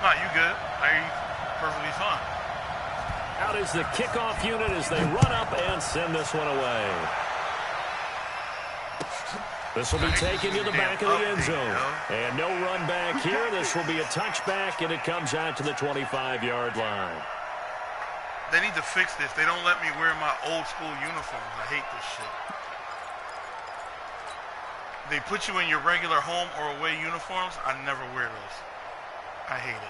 No, you good. You perfectly fine. Out is the kickoff unit as they run up and send this one away. This will be taken to the back of the end zone. And no run back here. This will be a touchback, and it comes out to the 25-yard line. They need to fix this. They don't let me wear my old school uniforms. I hate this shit. They put you in your regular home or away uniforms. I never wear those. I hate it.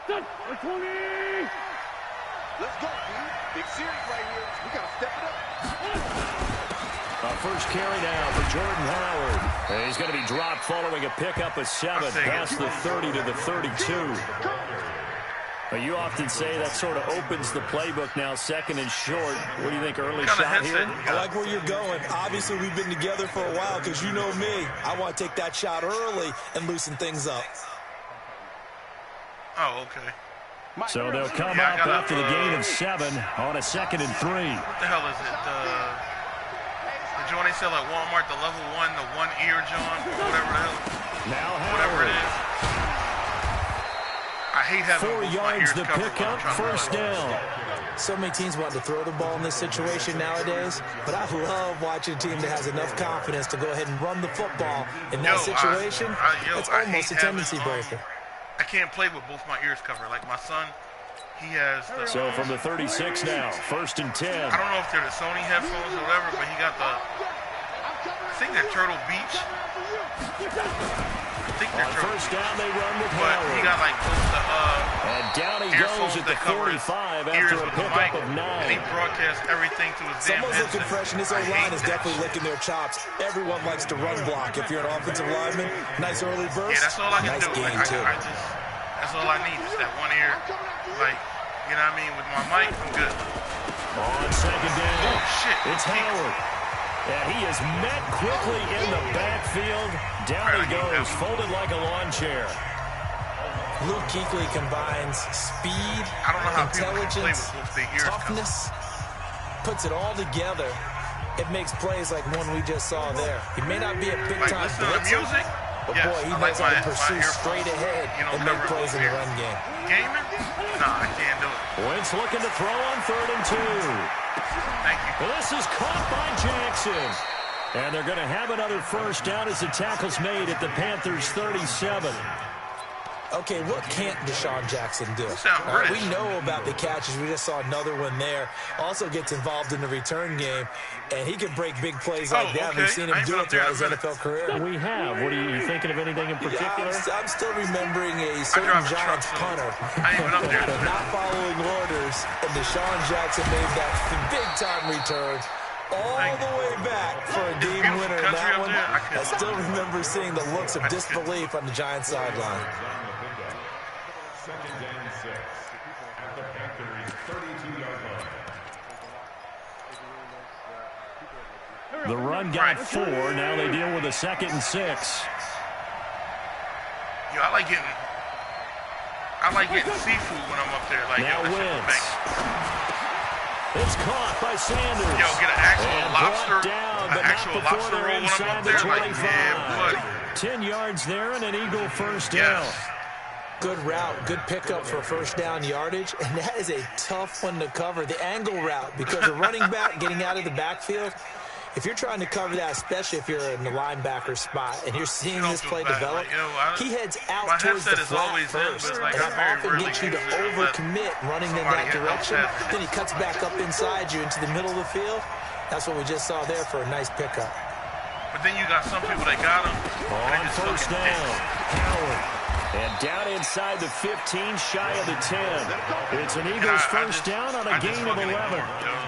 Good. 20. Let's go, dude. Big series right here. We got to step it up. First carry now for Jordan Howard. And he's going to be dropped following a pickup of 7 past the 30 to the 32. You often say that sort of opens the playbook now, second and short. What do you think, early shot here? I like where you're going. Obviously, we've been together for a while because you know me. I want to take that shot early and loosen things up. Oh, okay. So they'll come up after the gain of 7 on a 2nd and 3. What the hell is it? The joint they sell at Walmart, the level 1, the 1 ear John, whatever the hell. Now whatever it is. I hate having 4 yards the pickup, first down. So many teams want to throw the ball in this situation nowadays, but I love watching a team that has enough confidence to go ahead and run the football in that situation. It's almost a tendency breaker. I can't play with both my ears covered. Like my son, he has the... So from the 36 now, 1st and 10. I don't know if they're the Sony headphones or whatever, but he got the... I think they're Turtle Beach. I think they're Turtle first Beach. down, they run with But Howard. he got like those and down he goes at the 45 after a pickup of 9. And he broadcasts everything to his damn Someone's looking fresh, and this O-line is definitely licking their chops. Everyone likes to run block. If you're an offensive lineman, nice early burst. Yeah, that's all I can nice do. Game like, too. That's all I need is that one ear. Like, you know what I mean? With my mic, I'm good. On 2nd down, oh, shit. It's Howard. And he is met quickly in the backfield. Down he goes, folded like a lawn chair. Luke Kuechly combines speed, intelligence, toughness, puts it all together. It makes plays like one we just saw there. He may not be a big-time blitzer, but boy, he knows how to pursue straight ahead and make plays in the run game. Gaming? Nah, I can't do it. Wentz looking to throw on 3rd and 2. Thank you. Well, this is caught by Jackson. And they're going to have another first down as the tackle's made at the Panthers' 37. Okay, what can't Deshaun Jackson do? We know about the catches. We just saw another one there. Also gets involved in the return game, and he can break big plays like that. We've seen him do it throughout his NFL career. We have. What are you thinking of anything in particular? Yeah, I'm still remembering a certain Giants punter not following orders, and Deshaun Jackson made that big-time return all the way back for a game winner in that one. I still remember seeing the looks of disbelief on the Giants sideline. The run got 4. Now they deal with a 2nd and 6. Yo, I like getting seafood when I'm up there. Like, now Wentz. It's caught by Sanders. Yo, get an actual lobster. Down, an actual lobster roll when I'm up there. Like, yeah, buddy. 10 yards there and an Eagle first down. Good route, good pickup for first down yardage, and that is a tough one to cover, the angle route, because the running back getting out of the backfield, if you're trying to cover that, especially if you're in the linebacker spot and you're seeing this play develop, he heads out towards the flat first, and that often gets you to overcommit running in that direction. Then he cuts back up inside you into the middle of the field. That's what we just saw there for a nice pickup. But then you got some people that got him. On first down, Howard. And down inside the 15, shy of the 10. It's an Eagles first down on a gain of 11.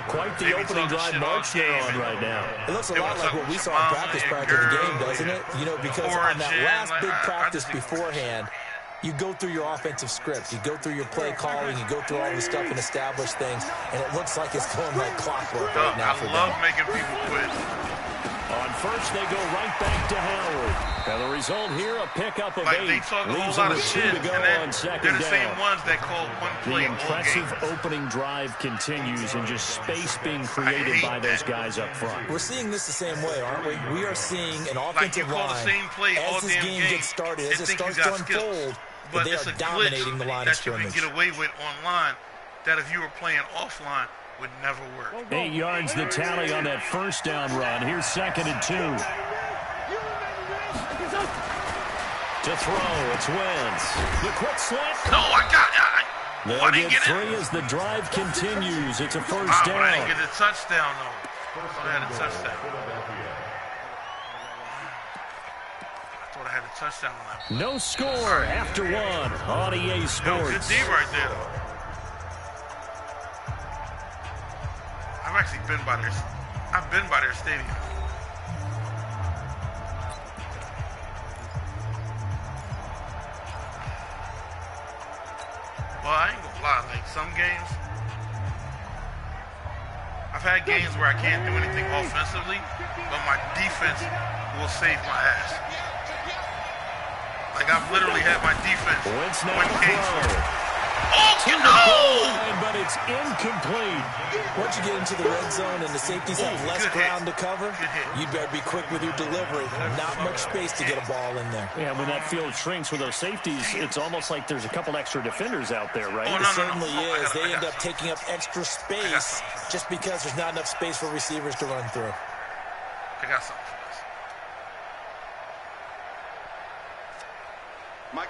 Quite the opening drive march they're on right now. It looks a lot like what we saw in practice prior to the game, doesn't it? You know, because on that last big practice beforehand, you go through your offensive script, you go through your play calling, you go through all the stuff and establish things, and it looks like it's going like clockwork right now for them. I love making people quit. On first, they go right back to Howard. And the result here, a pickup of 8. They talk a whole Leaves lot them of with 2 shit, to go and then on second they're the down. same ones that call one play The all impressive game. opening drive continues and just space being created by those guys up front. We're seeing this the same way, aren't we? We are seeing an Like you offensive call the line same play all as this damn game game gets started, and as it think you starts to got skills. unfold, But they it's are a dominating the line of glitch that you can scrimmage. get away with online that if you were playing offline would never work. 8 yards the tally on that first down run. Here's 2nd and 2. To throw, it's Wentz. The quick slant. No, I got it. They'll get 3 as the drive continues. It's a first down. I didn't get the touchdown, though. I thought I had a touchdown. I had a touchdown on that. No score after 1 on EA Sports. Yo, good D right there, though. I've actually been by their stadium. Well, I ain't gonna lie, like some games, I've had games where I can't do anything offensively, but my defense will save my ass. Like I've literally had my defense win games for me. Oh, no! But it's incomplete. Once you get into the red zone and the safeties have less ground to cover, you better be quick with your delivery. Not much space to get a ball in there. Yeah, when that field shrinks with those safeties, it's almost like there's a couple extra defenders out there, right? Oh, It certainly is. They end up taking up extra space just because there's not enough space for receivers to run through. I got something.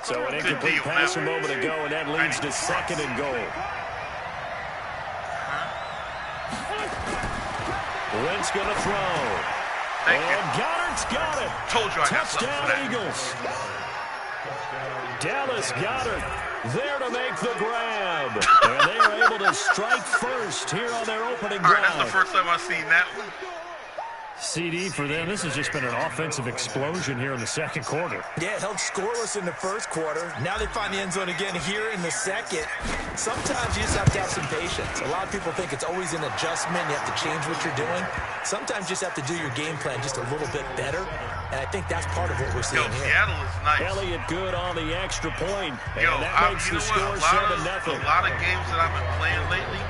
So an incomplete pass a moment ago, and that leads to 2nd and goal. Wentz going to throw. And Goddard's got it. Told you I got something for that. Touchdown Eagles. Dallas Goedert there to make the grab. And they are able to strike first here on their opening drive. All right, that's the first time I've seen that one. CD for them. This has just been an offensive explosion here in the second quarter. Yeah, held scoreless in the first quarter. Now they find the end zone again here in the second. Sometimes you just have to have some patience. A lot of people think it's always an adjustment. You have to change what you're doing. Sometimes you just have to do your game plan just a little bit better. And I think that's part of what we're seeing here. Seattle is nice. Elliott good on the extra point. Yo, and that makes the score 7-0. A lot of games that I've been playing lately,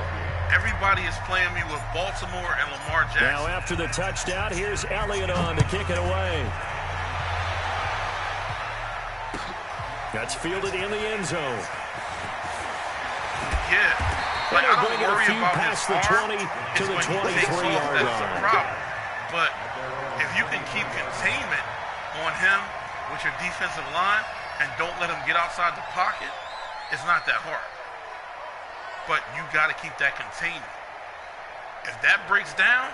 everybody is playing me with Baltimore and Lamar Jackson. Now after the touchdown, here's Elliott on to kick it away. That's fielded in the end zone. Yeah. Like, I don't bring it a worry few about past his the arm. 20 to It's the when he takes off 23-yard that's the line. problem. But if you can keep containment on him with your defensive line and don't let him get outside the pocket, it's not that hard. But you got to keep that containment. If that breaks down,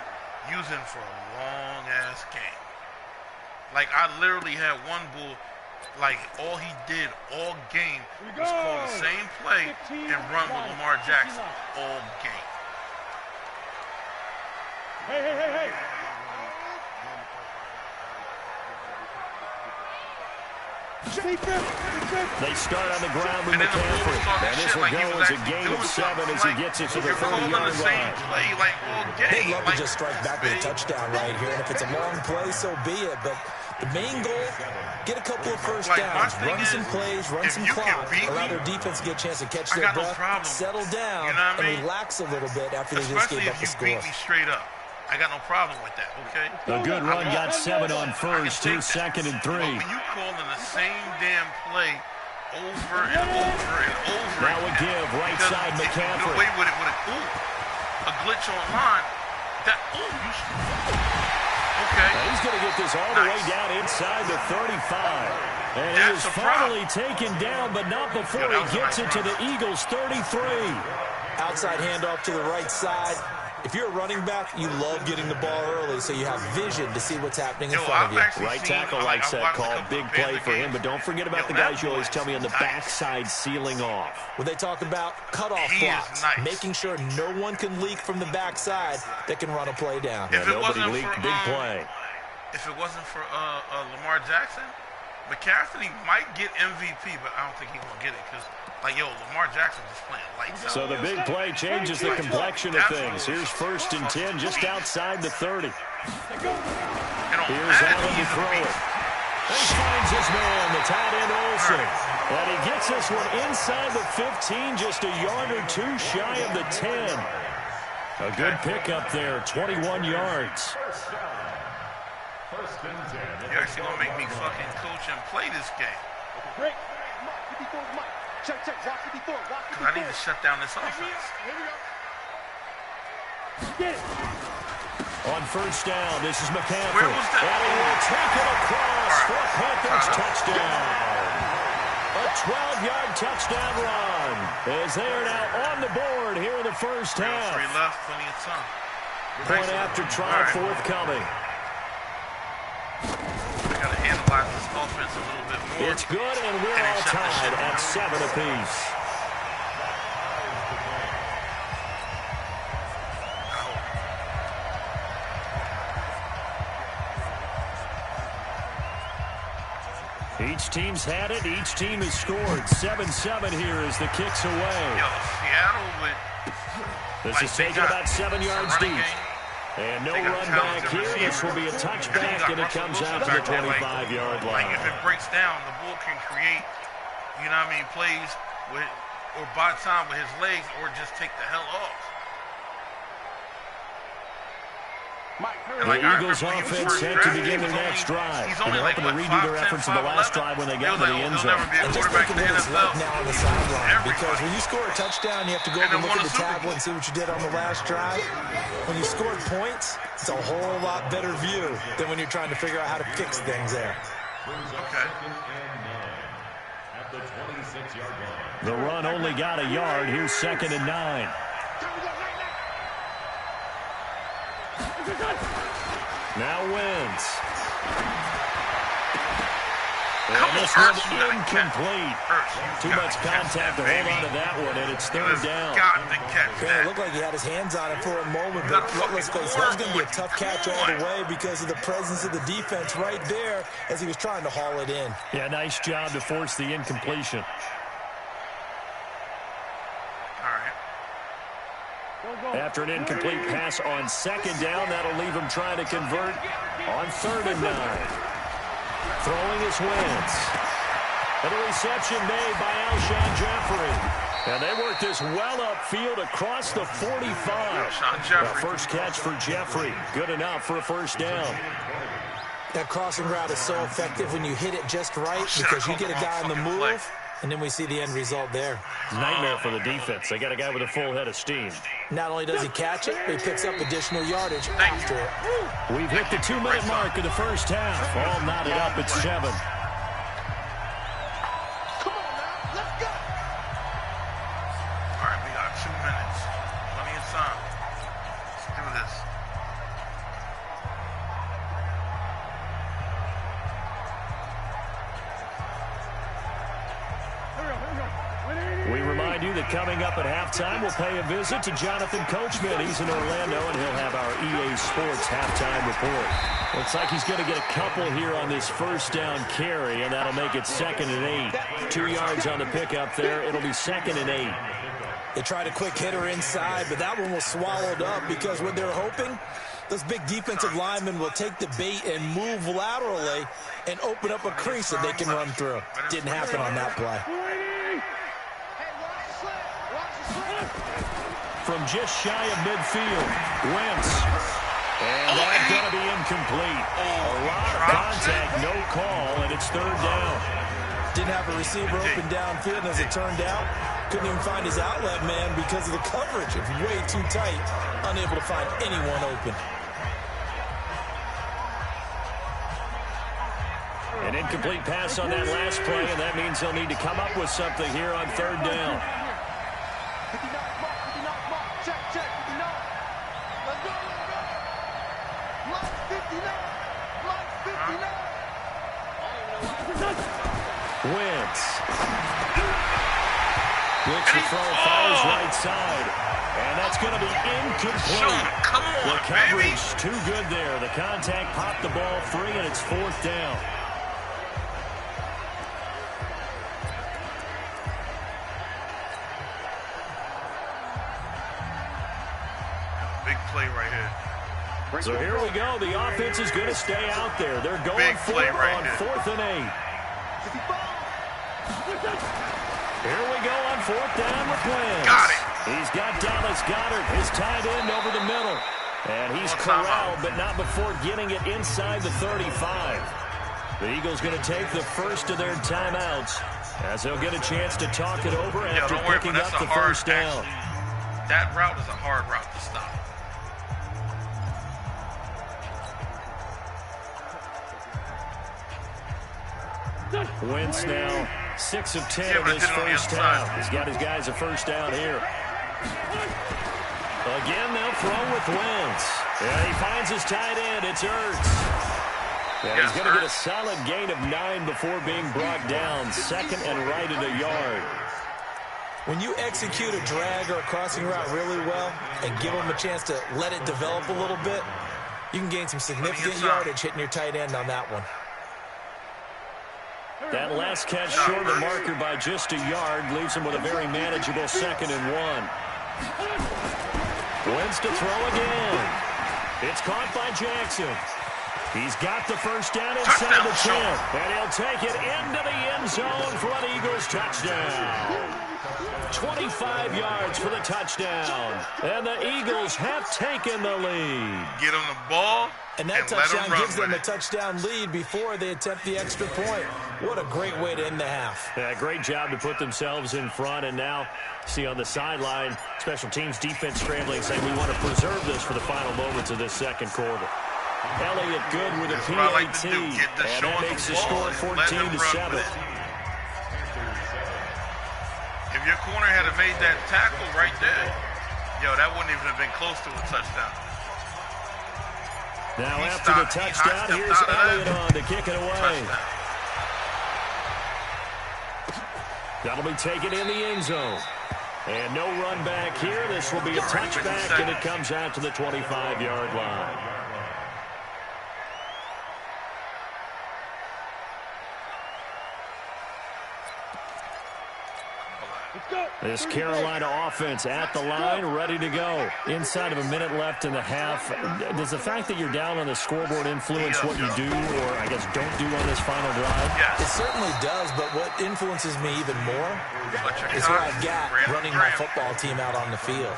use him for a long-ass game. Like, I literally had one bull, like, all he did all game was call the same play and run with Lamar Jackson all game. Hey. They start on the ground with And then the bull was McCaffrey. talking And this shit will like he go was as a actually gain doing of 7 something. as he Like, gets it to the you're calling the 30-yard same line. play like all game. They'd love like, to just strike back with a touchdown right here. And if it's a long play, so be it. But the main goal, get a couple of first Like, my downs, thing run some is, plays, run if some you can clock, beat allow me, their defense to get a chance to catch I their got no breath, problem. settle down, You know what I mean? and relax a little bit after they just especially gave up if the you score. beat me straight up. I got no problem with that, okay? A good run got 7 on I first. can Here's take that. 2nd and 3. But when you calling the same damn play over and over and over Now a again, give, right because side if you get McCaffrey. away with it with a glitch online, that, you should, okay. Now he's going to get this all the way Nice. down inside the 35. And he That's is a problem. finally taken down, but not before Yeah, that he was a gets nice it to run. the Eagles' 33. Outside handoff to the right side. If you're a running back, you love getting the ball early so you have vision to see what's happening in front of you. Right tackle likes that call. Big play for him, but don't forget about the guys you always tell me on the backside sealing off. When they talk about cutoff He is blocks, nice. making sure no one can leak from the backside that can run a play down. If it Nobody wasn't leaked. for, Big play. If it wasn't for Lamar Jackson, McCaffrey might get MVP, but I don't think he's going to get it because, like, yo, Lamar Jackson just playing lights out. So the big play changes the complexion of things. Here's 1st and 10 just outside the 30. And Here's Allen to throw it. He finds his man, the tight end Olsen. And he gets this one inside the 15, just a yard or two shy of the 10. A good pickup there, 21 yards. You're actually going to make me fucking coach and play this game. Great. Check. Watch 54. Because I need to shut down this offense. Here we go. Get it. On first down, this is McCaffrey. Where was that? And he will take it across for a Panthers touchdown. A 12-yard touchdown run as they are now on the board here in the first half. 3 left, plenty of time. Point after try forthcoming. I got to analyze this offense a little bit more. It's good, and we're all tied at 7 apiece. Each team's had it. Each team has scored. 7-7 here as the kick's away. Yo, Seattle with... This is taken about 7 yards deep. And no run back here. This will be a touchback, and it comes out to the 25-yard line. Like, if it breaks down, the bull can create, you know what I mean, plays with, or by time with his legs, or just take the hell off. The Eagles offense set to begin their next drive. And they're hoping to redo their efforts in the last drive when they got to the end zone. And just think of what it's like now on the sideline. Because when you score a touchdown, you have to go over and look at the tablet and see what you did on the last drive. When you scored points, it's a whole lot better view than when you're trying to figure out how to fix things there. Okay. The run only got a yard. Here's 2nd and 9. Now wins. And this one incomplete. Too much contact to hold on to that one, and it's 3rd down. Yeah, it looked like he had his hands on it for a moment, but let's face it, that was going to be a tough catch all the way because of the presence of the defense right there as he was trying to haul it in. Yeah, nice job to force the incompletion. After an incomplete pass on 2nd down, that'll leave him trying to convert on 3rd and 9. Throwing his Wentz. And a reception made by Alshon Jeffrey. And they worked this well upfield across the 45. The first catch for Jeffrey. Good enough for a first down. That crossing route is so effective when you hit it just right because you get a guy on the move, and then we see the end result there. Nightmare for the defense. They got a guy with a full head of steam. Not only does he catch it, but he picks up additional yardage after it. We've hit the 2-minute mark of the first half. All knotted up at 7. Come on now, let's go. All right, we got 2 minutes. Plenty of time. Let's do this. We remind you that coming up at halftime, we'll pay a visit to Jonathan Coachman. He's in Orlando, and he'll have our EA Sports halftime report. Looks like he's going to get a couple here on this first down carry, and that'll make it 2nd and 8. 2 yards on the pickup there. It'll be 2nd and 8. They tried a quick hitter inside, but that one was swallowed up because what they're hoping, those big defensive linemen will take the bait and move laterally and open up a crease that they can run through. Didn't happen on that play. From just shy of midfield, Wentz. And that's going to be incomplete. A lot of contact, no call, and it's 3rd down. Didn't have a receiver open downfield, and as it turned out, couldn't even find his outlet man because of the coverage. It's way too tight, unable to find anyone open. An incomplete pass on that last play, and that means he'll need to come up with something here on 3rd down. 59 mark, 59 mark. Check, 59. Let's go. Line 59. Wentz. Looks to throw, fires right side. And that's going to be incomplete. Come on, the coverage too good there. The contact popped the ball free, and it's 4th down. Big play right here. So here we go. The offense is going to stay out there. They're going for it on 4th and 8. Here we go on 4th down with Wentz. Got it. He's got Dallas Goedert, his tight end, over the middle. And he's corralled, but not before getting it inside the 35. The Eagles going to take the first of their timeouts as they'll get a chance to talk it over after picking up the first down. That route is a hard route to stop. Wentz now 6 of 10 in this first half. He's got his guys a first down here. Again, they'll throw with Wentz. Yeah, he finds his tight end. It's Ertz. Yeah, he's going to get a solid gain of 9 before being brought down. Second and right at a yard. When you execute a drag or a crossing route really well and give them a chance to let it develop a little bit, you can gain some significant yardage hitting your tight end on that one. That last catch short of marker by just a yard leaves him with a very manageable 2nd and 1. Wentz to throw again. It's caught by Jackson. He's got the first down inside the 10. And he'll take it into the end zone for an Eagles touchdown. 25 yards for the touchdown. And the Eagles have taken the lead. Get him the ball. And that touchdown gives them a touchdown lead before they attempt the extra point. What a great way to end the half. Yeah, great job to put themselves in front. And now, see on the sideline, special teams defense scrambling, saying we want to preserve this for the final moments of this second quarter. Elliott good with a PAT. And that makes the score 14-7. If your corner had made that tackle right there, that wouldn't even have been close to a touchdown. Now after the touchdown, here's Elliott on to kick it away. That'll be taken in the end zone. And no run back here. This will be a touchback, and it comes out to the 25-yard line. This Carolina offense at the line, ready to go. Inside of a minute left in the half. Does the fact that you're down on the scoreboard influence what you do, or I guess don't do on this final drive? Yes. It certainly does, but what influences me even more is what I've got running my football team out on the field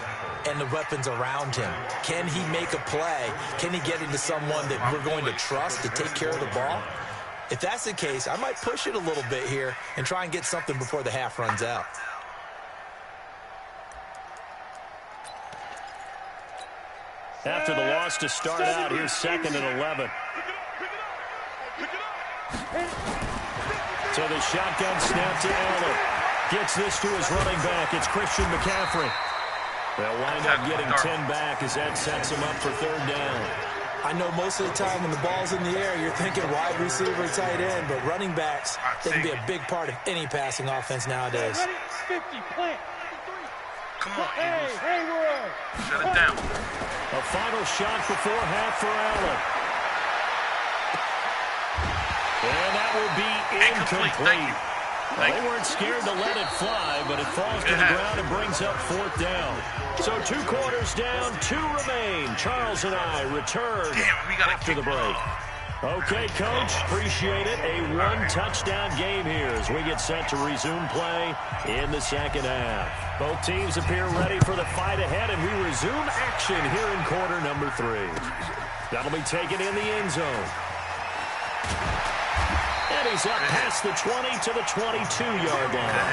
and the weapons around him. Can he make a play? Can he get into someone that we're going to trust to take care of the ball? If that's the case, I might push it a little bit here and try and get something before the half runs out. After the loss to start out, here's 2nd and 11. So the shotgun snap to Allen. Gets this to his running back. It's Christian McCaffrey. They'll wind up getting 10 back as that sets him up for 3rd down. I know most of the time when the ball's in the air, you're thinking wide receiver, tight end, but running backs, they can be a big part of any passing offense nowadays. 50, plant. Come on, Eagles. Shut it down. A final shot before half for Allen. And that will be incomplete. They weren't scared to let it fly, but it falls to the ground and brings up 4th down. So 2 quarters down, 2 remain. Charles and I return after the break. Okay, Coach, appreciate it. A 1-touchdown game here as we get set to resume play in the second half. Both teams appear ready for the fight ahead, and we resume action here in quarter number 3. That'll be taken in the end zone. And he's up past the 20 to the 22-yard line.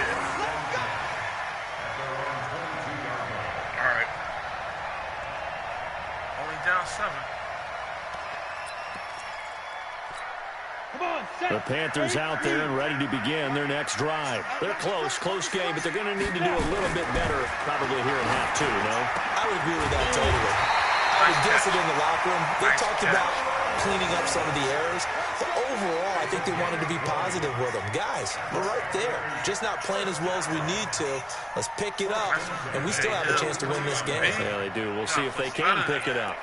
All right. Only down 7. The Panthers out there and ready to begin their next drive. They're close game, but they're going to need to do a little bit better probably here in half 2, no? I would agree with that totally. I would guess it in the locker room. They talked about cleaning up some of the errors, but overall, I think they wanted to be positive with them. Guys, we're right there. Just not playing as well as we need to. Let's pick it up, and we still have a chance to win this game. Yeah, they do. We'll see if they can pick it up.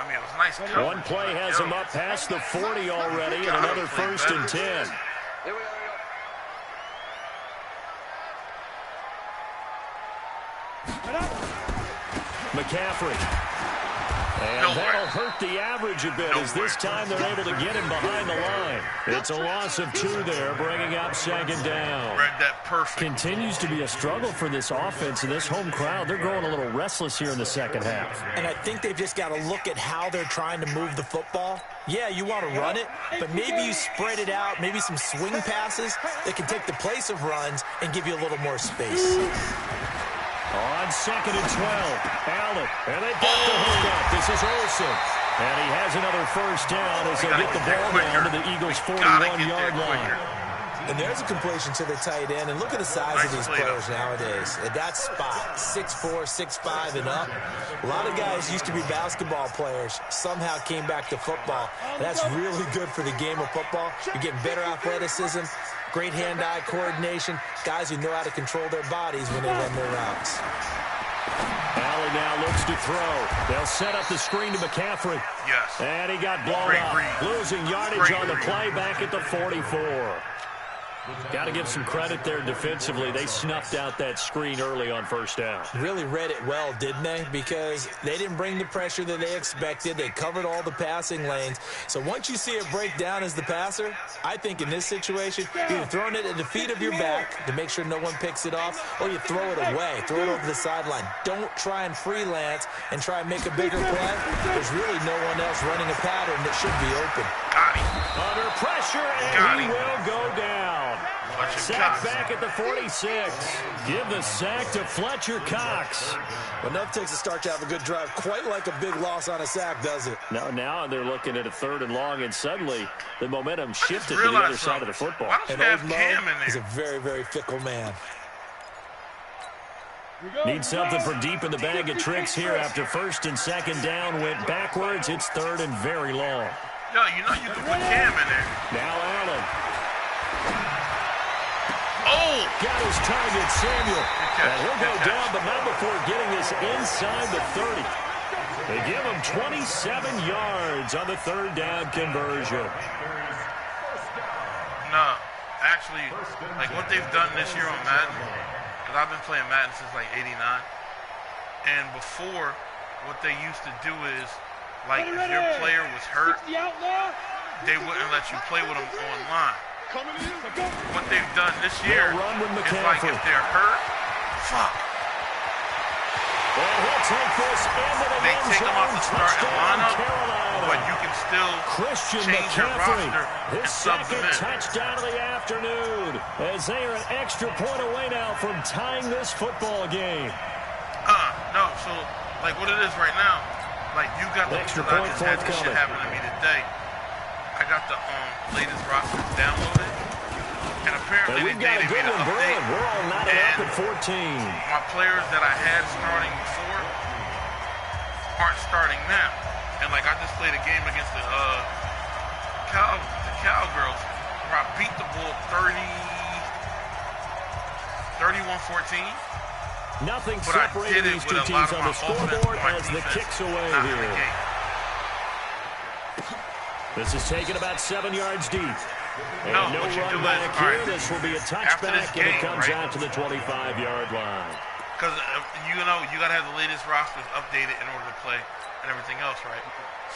I mean, it was nice. One play has him up past the 40 already, and another 1st and 10. McCaffrey. And that'll hurt the average a bit as this time they're able to get him behind the line. It's a loss of 2 there, bringing up second down. Read that perfect. Continues to be a struggle for this offense and this home crowd. They're growing a little restless here in the second half. And I think they've just got to look at how they're trying to move the football. Yeah, you want to run it, but maybe you spread it out, maybe some swing passes that can take the place of runs and give you a little more space. On second and 12, Allen, and they've got the hookup. This is Olsen, and he has another first down as they get the ball down to the Eagles' 41-yard line. And there's a completion to the tight end, and look at the size of these players nowadays. At that spot, 6'4", 6'5", and up. A lot of guys used to be basketball players, somehow came back to football. And that's really good for the game of football. You're getting better athleticism, great hand-eye coordination, guys who know how to control their bodies when they run their routes. Allen now looks to throw. They'll set up the screen to McCaffrey. Yes. And he got blown up, losing yardage on the play back at the 44. Got to give some credit there defensively. They snuffed out that screen early on first down. Really read it well, didn't they? Because they didn't bring the pressure that they expected. They covered all the passing lanes. So once you see it break down as the passer, I think in this situation, you're throwing it at the feet of your back to make sure no one picks it off, or you throw it away, throw it over the sideline. Don't try and freelance and try and make a bigger play. There's really no one else running a pattern that should be open. Got him. Under pressure, and he will go down. Sack back at the 46. Give the sack to Fletcher Cox. Enough takes a start to have a good drive. Quite like a big loss on a sack, does it? Now they're looking at a 3rd and long, and suddenly the momentum shifted to the other side of the football. Why don't you have Cam in there? He's a very, very fickle man. Need something from deep in the bag of tricks here after 1st and 2nd down. Went backwards. It's 3rd and very long. Yo, you know you can put Cam in there. Now Allen. Oh! Got his target, Samuel. And he'll go down, but not before getting this inside the 30. They give him 27 yards on the 3rd down conversion. No, actually, like what they've done this year on Madden, because I've been playing Madden since like 89, and before, what they used to do is, like if your player was hurt, they wouldn't let you play with them online. What they've done this year is like if they're hurt, fuck. They take them off the starting lineup, but you can still change your roster and sub them in. Touchdown of the afternoon as they are an extra point away now from tying this football game. No, so like what it is right now, like you got the extra point. I just had this shit happen to me today. I got the latest roster downloaded, and apparently they made an update. We're all knotted up at 14. My players that I had starting before aren't starting now. And like I just played a game against the Cowgirls where I beat the Bull 31-14. Nothing separating these two teams on the scoreboard as the kick's away here. This is taken about 7 yards deep. And no run back here. This will be a touchback, and it comes out to the 25-yard line. Because, you know, you got to have the latest rosters updated in order to play and everything else, right?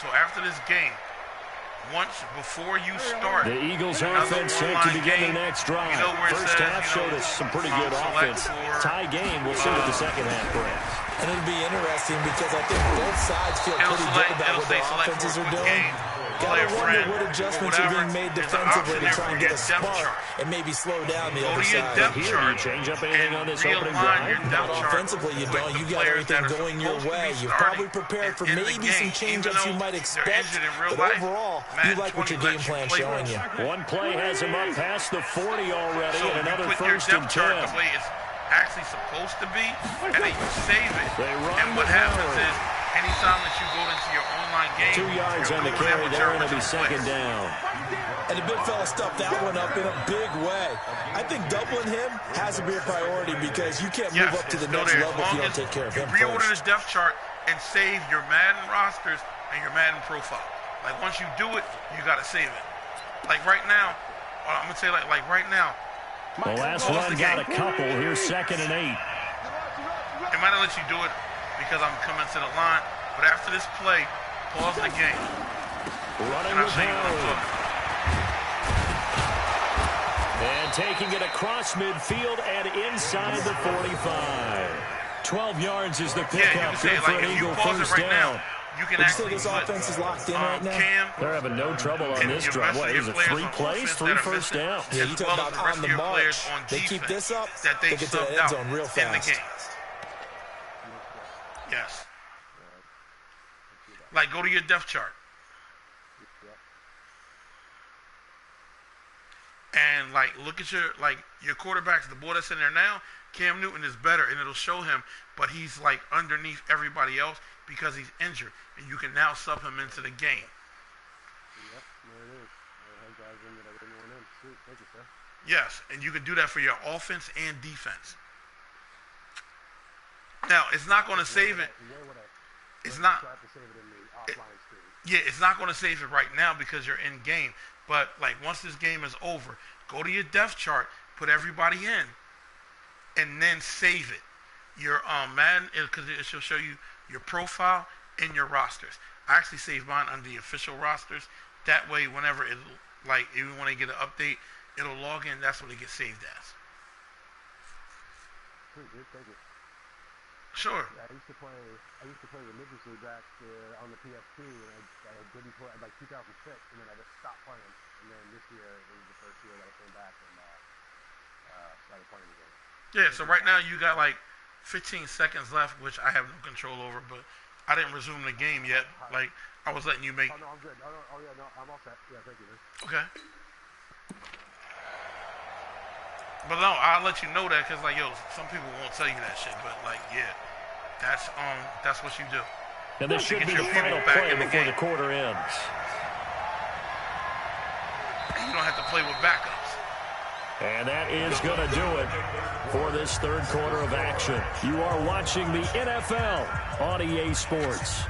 So after this game, before you start, the Eagles offense set to begin the next drive. First half showed us some pretty good offense. Tie game. We'll see what the second half brings. And it'll be interesting because I think both sides feel pretty good about what their offenses are doing. Gotta wonder what adjustments are being made defensively to try and get a spark and maybe slow down the other side. Here, you change up anything on this opening drive? Not offensively, you don't. You got everything going your way. You've probably prepared for maybe some change-ups you might expect, but overall, you like what your game plan's showing you. One play has him up past the 40 already, and another 1st and 10. The way it's actually supposed to be, and then you save it. And what happens is, anytime that you go into your online game, 2 yards on the carry there, and it'll be second down. And the big fella stuffed that one up in a big way. I think doubling him has to be a priority because you can't move up to the next level if you don't take care of him reorder first. the depth chart and save your Madden rosters and your Madden profile. Like once you do it, you got to save it. Like right now, I'm going to say like right now. The last run got a couple. Here's 2nd and 8. It might not let you do it because I'm coming to the line, But after this play, pause the game. Running with Howard. And taking it across midfield and inside the 45. 12 yards is the pickup. Yeah, you can say, like, if you pause it right now, you can actually this offense is locked in right now. Cam, they're having no trouble on this drive. What is it? 3 plays, 3 first downs. Yeah, you talk about on the march. They keep this up, that they get to the end zone real in the fast. game. Yes. Like, go to your depth chart. And, like, look at your quarterbacks, the boy that's in there now, Cam Newton is better, and it'll show him, but he's, like, underneath everybody else because he's injured. And you can now sub him into the game. Yep, there it is. I had guys in that I didn't want in. Sweet, thank you, sir. Yes, and you can do that for your offense and defense. Now, it's not going to save it. It's not. Yeah, it's not going to save it right now because you're in game. But, like, once this game is over, go to your depth chart, put everybody in, and then save it. Your Madden, because it will show you your profile and your rosters. I actually save mine under the official rosters. That way, whenever it, like, even when they get an update, it'll log in. That's what it gets saved as. Sweet, dude, thank you. Sure. Yeah, I used to play religiously back on the PS2, and I didn't play like 2006, and then I just stopped playing. And then this year it was the first year that I came back and started playing again. Yeah. So right now you got like 15 seconds left, which I have no control over, but I didn't resume the game yet. Like, I was letting you make. Oh no, I'm good. Oh yeah, no, I'm all set. Yeah, thank you, man. Okay. But no, I'll let you know that because, like, yo, some people won't tell you that shit. But, like, yeah, that's what you do. And this should be the final play before the quarter ends. You don't have to play with backups. And that is going to do it for this third quarter of action. You are watching the NFL on EA Sports.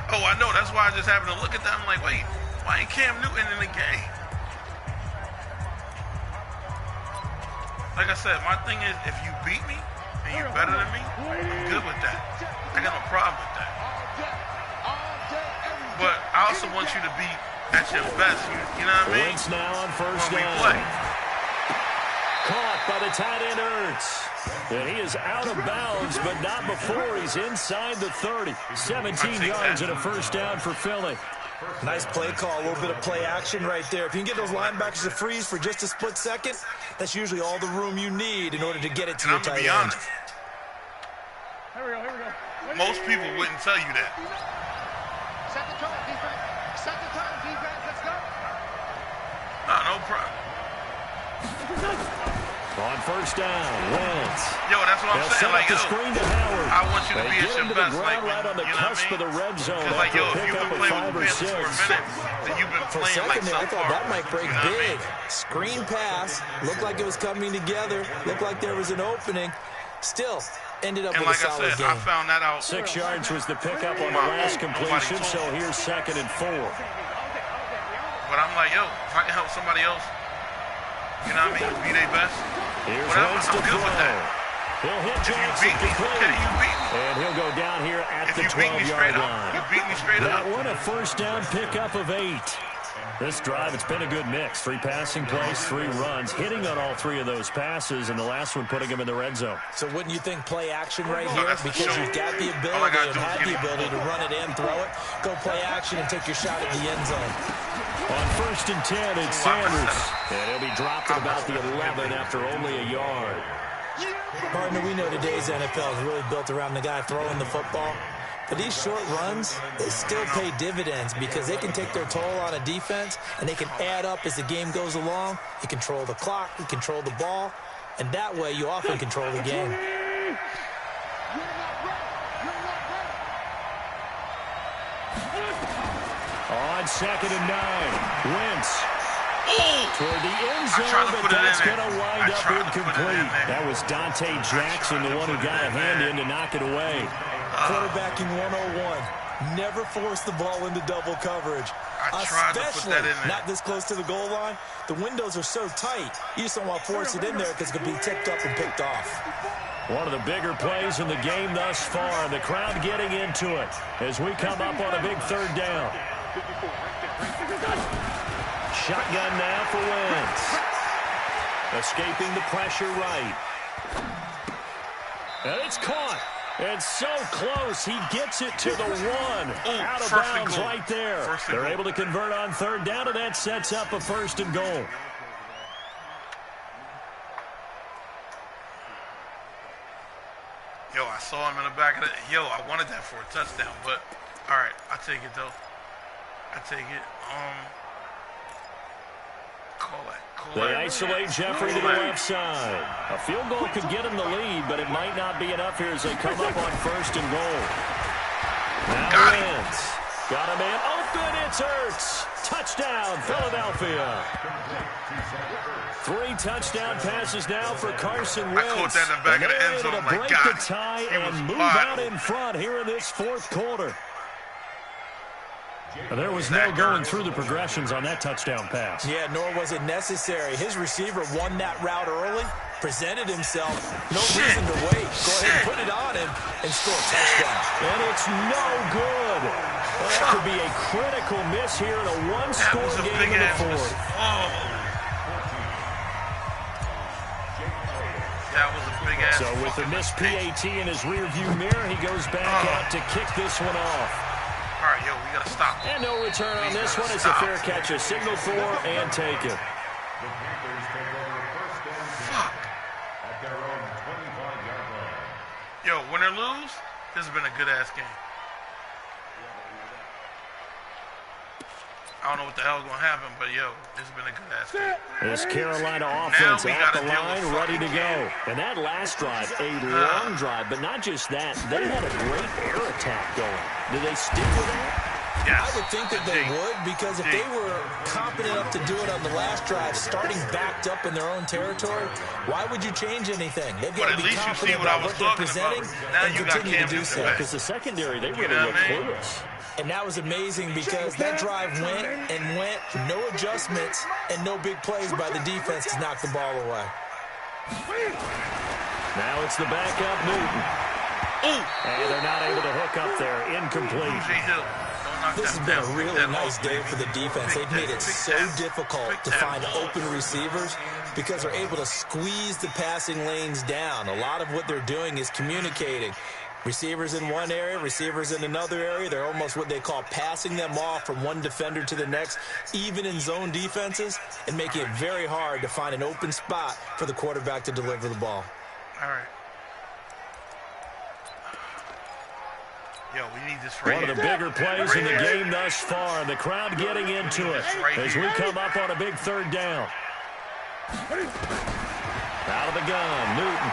Oh, I know. That's why I just happened to look at that. I'm like, wait, why ain't Cam Newton in the game? Like I said, my thing is, if you beat me and you're better than me, I'm good with that. I got no problem with that. But I also want you to be at your best. You know what I mean? Wentz now on first when we down. play. Caught by the tight end Ertz. And he is out of bounds, but not before he's inside the 30. 17 yards and a first down for Philly. Nice play call, a little bit of play action right there. If you can get those linebackers to freeze for just a split second, that's usually all the room you need in order to get it to your tight end. Here we go. Most people wouldn't tell you that. Second time, defense, let's go. No problem. On first down, Wentz. Yo, that's what I'm saying. Like, yo, screen to Howard. I want you to They be at get your him to best. the Like, ground right on the you know cusp what I mean? of the red zone. Because, like, yo, if you've been playing with the Panthers for a minute, then you've been For a playing like second there, I thought that might break you know what I big. mean? Screen pass, looked like it was coming together, looked like there was an opening. Still, ended up And with like a I solid said, game. I found that out. 6 yards was the pickup on the last completion, so here's 2nd and 4. But I'm like, yo, if I can help somebody else, you know what I mean, be their best, Here's whatever, Wentz I'm to good throw. with that. He'll hit If you Jackson beat me, okay, you beat me. And he'll go down here at If the you beat me 12-yard straight up, line. you beat me straight That up. one a first down pickup of 8. This drive, it's been a good mix. 3 passing plays, 3 runs, hitting on all 3 of those passes, and the last one putting him in the red zone. So wouldn't you think play action right Oh, here? that's for Because sure. you've got the All I ability gotta and do is had get the it. ability to run it in, throw it, go play action and take your shot at the end zone. On 1st and 10, it's Sanders. And he'll be dropped at about the 11 after only a yard. Partner, we know today's NFL is really built around the guy throwing the football. But these short runs, they still pay dividends because they can take their toll on a defense and they can add up as the game goes along. You control the clock, you control the ball, and that way you often control the game. On 2nd and 9, Wentz. Toward the end I tried zone, to but put it in that's there. going to wind I up tried to put it in incomplete. there. That was Dante Jackson, the one who got a hand in to knock it away. Quarterbacking 101. Never force the ball into double coverage. I tried to put that in there. Not this close to the goal line. The windows are so tight. You just don't want to force it in there because it could be tipped up and picked off. One of the bigger plays in the game thus far, and the crowd getting into it as we come up on a big third down. Shotgun now for Wentz. Escaping the pressure right. And it's caught. And so close, he gets it to the one. Out of bounds right there. They're able to convert on third down, and that sets up a 1st and goal. Yo, I saw him in the back of the... Yo, I wanted that for a touchdown, but... All right, I'll take it, though. I take it. They isolate Jeffrey to the left side. A field goal could get him the lead, but it might not be enough here as they come up on 1st and goal. Now Wentz. Got a man open. It's Ertz. Touchdown, Philadelphia. 3 touchdown passes now for Carson Wentz. I caught that in the back of the end zone. To break the tie and move out in front here in this 4th quarter. There was no going through the progressions on that touchdown pass. Yeah, nor was it necessary. His receiver won that route early, presented himself. No reason to wait. Go ahead and put it on him and score a touchdown. And it's no good. Well, that could be a critical miss here in a one-score game in the 4th. That was a big-ass. So with the missed PAT in his rearview mirror, he goes back out to kick this one off. All right, yo, we got to stop. And no return on this one. It's a fair catch, a signal for, and take it. Fuck. Yo, win or lose, this has been a good-ass game. I don't know what the hell is going to happen, but, yo, this has been a good-ass game. This Carolina offense at the line, ready to go. And that last drive, a long drive, but not just that. They had a great air attack going. Do they stick with that? Yes. I would think that they would, because if they were confident enough to do it on the last drive, starting backed up in their own territory, why would you change anything? They've got to be confident about what they're presenting and continue to do so. Because the secondary, they really look clueless. And that was amazing because that drive went and went, no adjustments and no big plays by the defense to knock the ball away. Now it's the backup Newton. And they're not able to hook up there. Incomplete. This has been a really nice day for the defense. They've made it so difficult to find open receivers because they're able to squeeze the passing lanes down. A lot of what they're doing is communicating. Receivers in one area, receivers in another area. They're almost what they call passing them off from one defender to the next, even in zone defenses, and making it very hard to find an open spot for the quarterback to deliver the ball. All right. Yo, we need this right here. One of the bigger plays in the game thus far. The crowd getting into it as we come up on a big 3rd down. Out of the gun, Newton.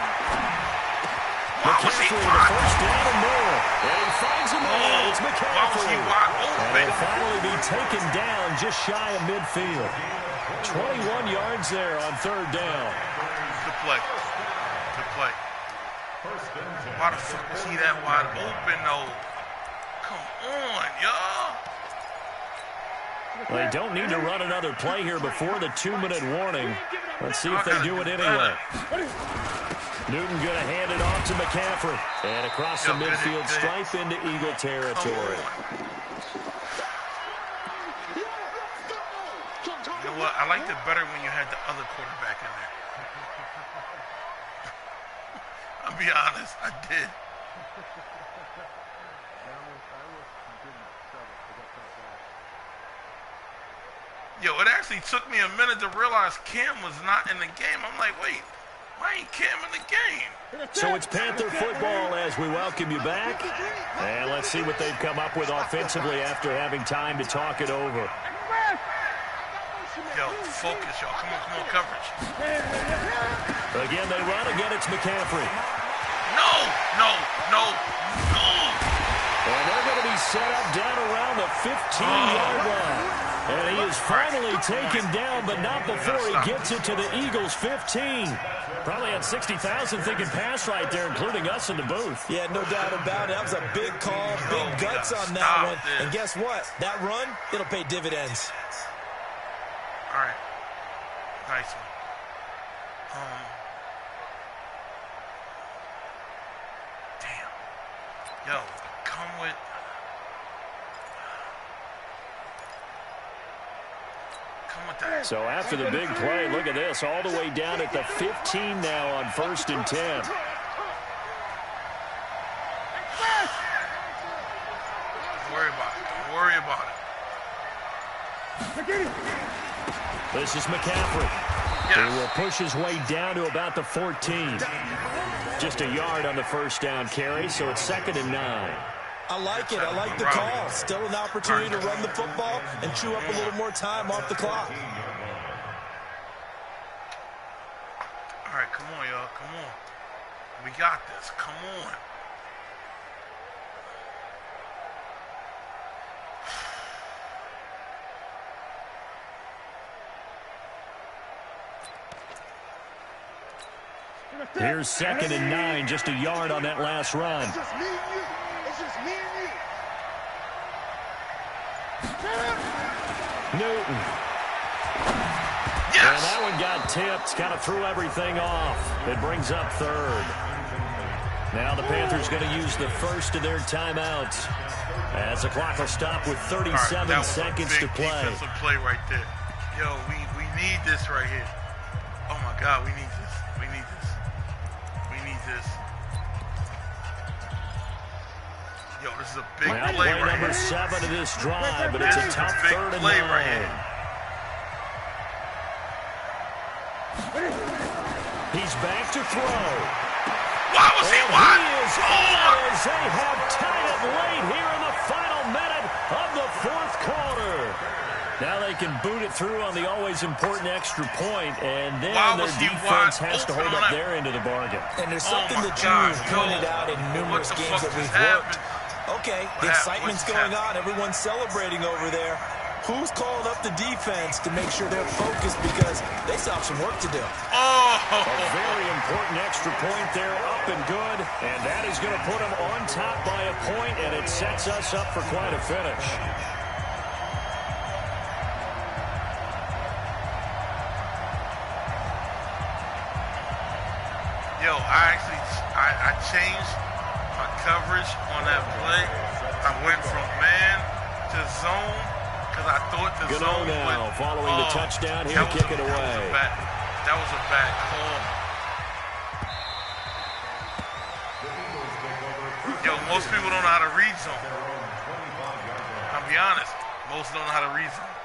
McCaffrey, the 1st down and more. And he finds him there. It's McCaffrey. And he'll finally be taken down just shy of midfield. 21 yards there on 3rd down. Good play. Good play. Why the fuck was he that wide open, though? Come on, y'all. Well, they don't need to run another play here before the 2-minute warning. Let's see if they do it anyway. Newton going to hand it off to McCaffrey. And across the midfield stripe into Eagle territory. You know what? I liked it better when you had the other quarterback in there. I'll be honest, I did. Yo, it actually took me a minute to realize Cam was not in the game. I'm like, wait, why ain't Cam in the game? So it's Panther football as we welcome you back. And let's see what they've come up with offensively after having time to talk it over. Yo, focus, y'all. Come on, coverage. Again, they run. Again, it's McCaffrey. No. And they're going to be set up down around the 15-yard line. And he is finally taken down, but not before he gets it to the Eagles' 15. Probably had 60,000 thinking pass right there, including us in the booth. Yeah, no doubt about it. That was a big call, big guts on that one. And guess what? That run, it'll pay dividends. All right. Nice one. Yo, come with. That. So after the big play, look at this, all the way down at the 15 now on 1st and 10. Don't worry about it. Don't worry about it. This is McCaffrey. Yes. He will push his way down to about the 14. Just a yard on the first down carry, so it's 2nd and 9. I like it. I like the call. Still an opportunity to run the football and chew up a little more time off the clock. All right, come on, y'all. Come on. We got this. Come on. Here's 2nd and 9, just a yard on that last run. It's just me and you. It's just me and you. Newton. Yes! And that one got tipped, kind of threw everything off. It brings up 3rd. Now the Panthers going to use the first of their timeouts as the clock will stop with 37 seconds to play. Defensive play right there. Yo, we need this right here. Oh my God, we need this. We need this. We need this. Yo, this is a big play right number here. 7 of this drive, but it's a tough 3rd and 9. Right here. He's back to throw. Why was he wide? He is in as they have tied it late here in the final minute of the 4th quarter. Now they can boot it through on the always important extra point, and then their defense has to hold up their end of the bargain. And there's something that you've pointed out in numerous games that we've worked. Okay, the excitement's going on. Everyone's celebrating over there. Who's calling up the defense to make sure they're focused because they still have some work to do? A very important extra point there, up and good, and that is going to put them on top by a point, and it sets us up for quite a finish. Yo, I changed my coverage on that play. I went from man to zone because I thought the zone now, following the touchdown here, kick it away. That was a bad call. Yo, most people don't know how to read zone. I'll be honest, most don't know how to read zone.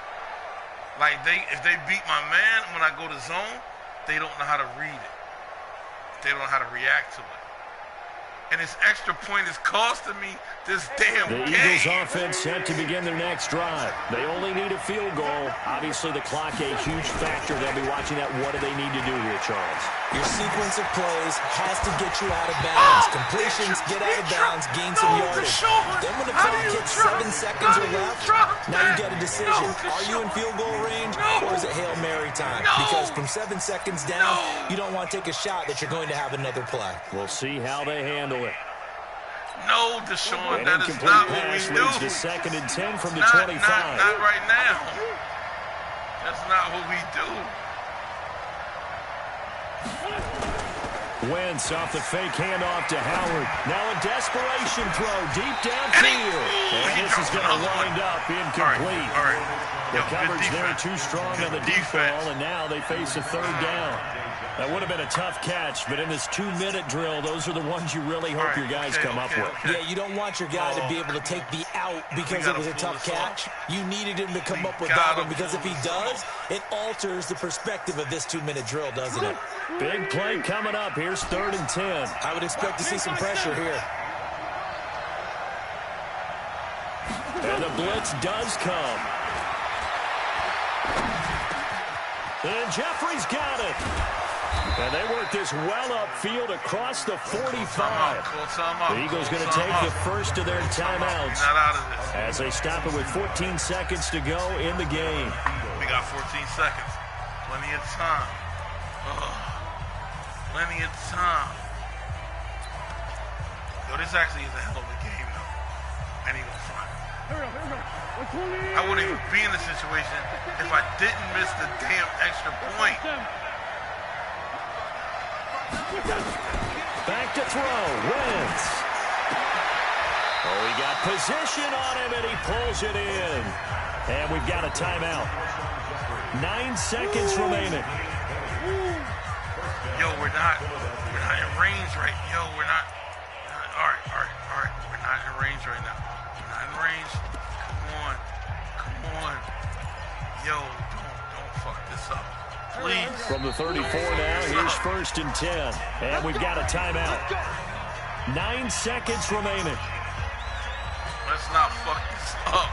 Like if they beat my man when I go to zone, they don't know how to read it. They don't know how to react to it. And this extra point is costing me this damn game. The Eagles offense set to begin their next drive. They only need a field goal. Obviously, the clock a huge factor. They'll be watching that. What do they need to do here, Charles? Your sequence of plays has to get you out of bounds. Completions, get out of bounds, gain some yardage. Then when the clock hits 7 seconds or left, now you get a decision. Are you in field goal range or is it Hail Mary time? Because from 7 seconds down, you don't want to take a shot that you're going to have another play. We'll see how they handle it. No, Deshaun, that is not what we do. To 2nd and 10 from the 25. Not right now. That's not what we do. Wentz off the fake handoff to Howard. Now a desperation throw deep downfield. And this is going to wind up incomplete. All right. The coverage there too strong on the deep ball, and now they face a 3rd down. That would have been a tough catch, but in this 2-minute drill, those are the ones you really hope your guys come up with. Yeah, you don't want your guy to be able to take the out because it was a tough catch. You needed him to come up with that one because if he does, it alters the perspective of this 2-minute drill, doesn't it? Big play coming up. Here's 3rd and 10. I would expect to see some pressure here. And the blitz does come. And Jeffrey's got it. And they work this well upfield across the 45. The Eagles going to take the first of their timeouts as they stop it with 14 seconds to go in the game. We got 14 seconds. Plenty of time. Plenty of time. Yo, this actually is a hell of a game, though. I ain't even front. I wouldn't even be in this situation if I didn't miss the damn extra point. Back to throw. Wentz. position on him, and he pulls it in. And we've got a timeout. 9 seconds remaining. Yo, we're not in range right. Yo, we're not. All right. We're not in range right now. We're not in range. Come on. Yo, don't fuck this up, please. From the 34 now, here's 1st and 10. And we've got a timeout. 9 seconds remaining. Let's not fuck this up.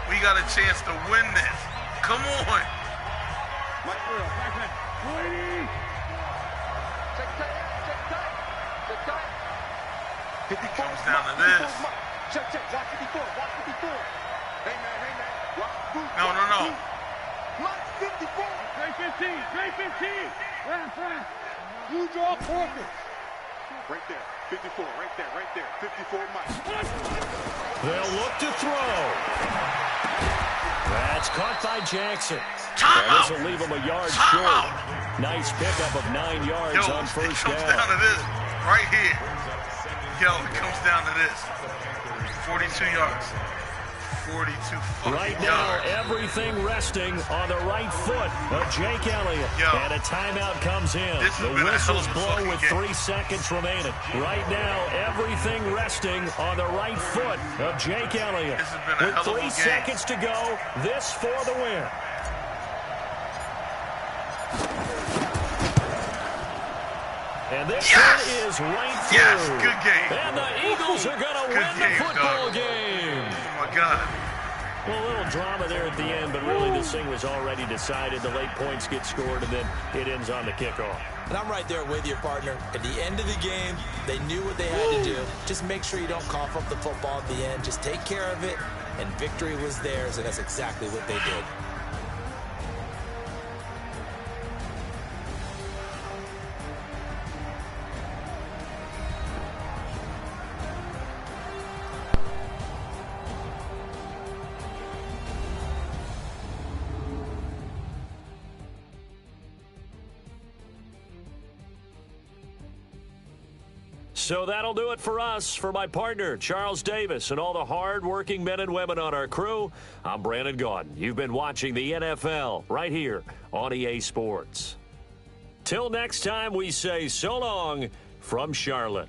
We got a chance to win this. Come on. Comes down to this. No. Trey 15. You draw focus. Right there. 54. Right there. 54 Mike. They'll look to throw. That's caught by Jackson. Timeout. This will leave him a yard short. Nice pickup of 9 yards on first down. It comes down to this right here. Yo, it comes down to this. 42 yards. 42 fucking right yards. now, everything resting on the right foot of Jake Elliott. Yo, and a timeout comes in. The whistles blow with 3 seconds remaining. Right now, everything resting on the right foot of Jake Elliott. This has been a hell of a game. With 3 seconds to go, this for the win. And this one is right through. Yes, good game. And the Eagles are going to win the football game. Oh, my God. Well, a little drama there at the end, but really this thing was already decided. The late points get scored, and then it ends on the kickoff. And I'm right there with you, partner. At the end of the game, they knew what they had to do. Just make sure you don't cough up the football at the end. Just take care of it, and victory was theirs, and that's exactly what they did. So that'll do it for us. For my partner, Charles Davis, and all the hard-working men and women on our crew, I'm Brandon Gaudin. You've been watching the NFL right here on EA Sports. Till next time, we say so long from Charlotte.